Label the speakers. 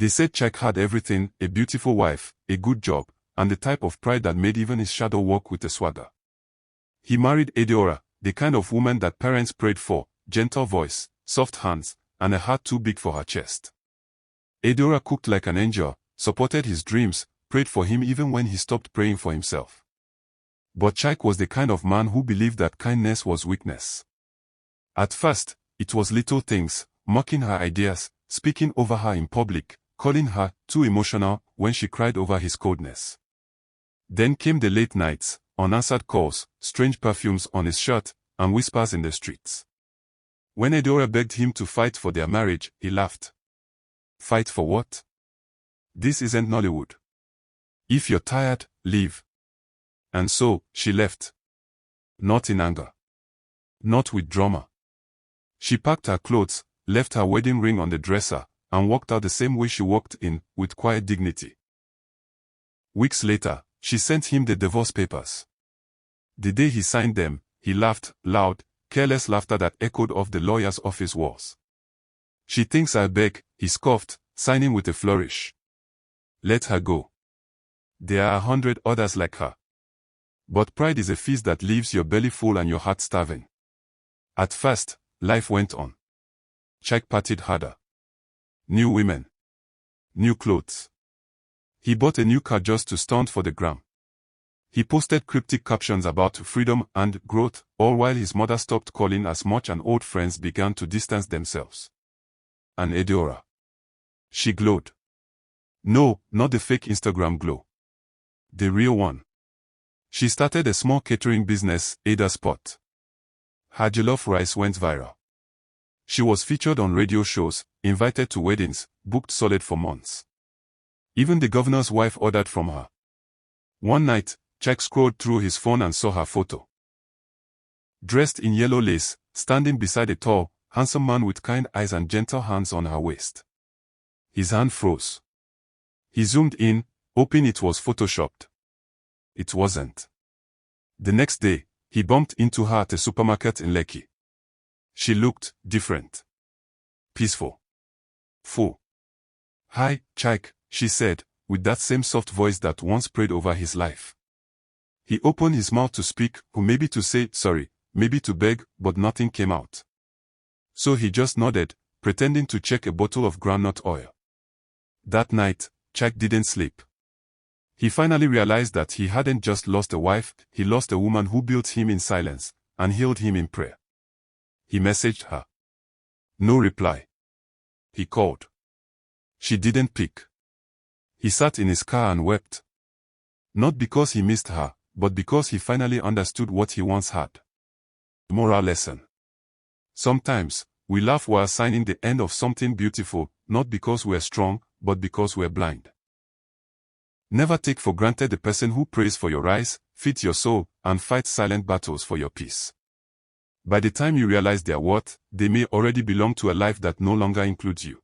Speaker 1: They said Chike had everything, a beautiful wife, a good job, and the type of pride that made even his shadow walk with a swagger. He married Edeora, the kind of woman that parents prayed for, gentle voice, soft hands, and a heart too big for her chest. Edeora cooked like an angel, supported his dreams, prayed for him even when he stopped praying for himself. But Chike was the kind of man who believed that kindness was weakness. At first, it was little things, mocking her ideas, speaking over her in public, calling her too emotional when she cried over his coldness. Then came the late nights, unanswered calls, strange perfumes on his shirt, and whispers in the streets. When Edeora begged him to fight for their marriage, he laughed. Fight for what? This isn't Nollywood. If you're tired, leave. And so, she left. Not in anger. Not with drama. She packed her clothes, left her wedding ring on the dresser, and walked out the same way she walked in, with quiet dignity. Weeks later, she sent him the divorce papers. The day he signed them, he laughed, loud, careless laughter that echoed off the lawyer's office walls. She thinks I beg, he scoffed, signing with a flourish. Let her go. There are 100 others like her. But pride is a feast that leaves your belly full and your heart starving. At first, life went on. Chike partied harder. New women. New clothes. He bought a new car just to stunt for the gram. He posted cryptic captions about freedom and growth, all while his mother stopped calling as much and old friends began to distance themselves. And Edeora. She glowed. No, not the fake Instagram glow. The real one. She started a small catering business, Ada Spot. Her jollof rice went viral. She was featured on radio shows, invited to weddings, booked solid for months. Even the governor's wife ordered from her. One night, Chike scrolled through his phone and saw her photo. Dressed in yellow lace, standing beside a tall, handsome man with kind eyes and gentle hands on her waist. His hand froze. He zoomed in, hoping it was photoshopped. It wasn't. The next day, he bumped into her at a supermarket in Lekki. She looked different. Peaceful. Full. Hi, Chike, she said, with that same soft voice that once prayed over his life. He opened his mouth to speak, or maybe to say sorry, maybe to beg, but nothing came out. So he just nodded, pretending to check a bottle of groundnut oil. That night, Chike didn't sleep. He finally realized that he hadn't just lost a wife, he lost a woman who built him in silence, and healed him in prayer. He messaged her. No reply. He called. She didn't pick. He sat in his car and wept. Not because he missed her, but because he finally understood what he once had. Moral lesson. Sometimes, we laugh while signing the end of something beautiful, not because we're strong, but because we're blind. Never take for granted the person who prays for your rise, feeds your soul, and fights silent battles for your peace. By the time you realize their worth, they may already belong to a life that no longer includes you.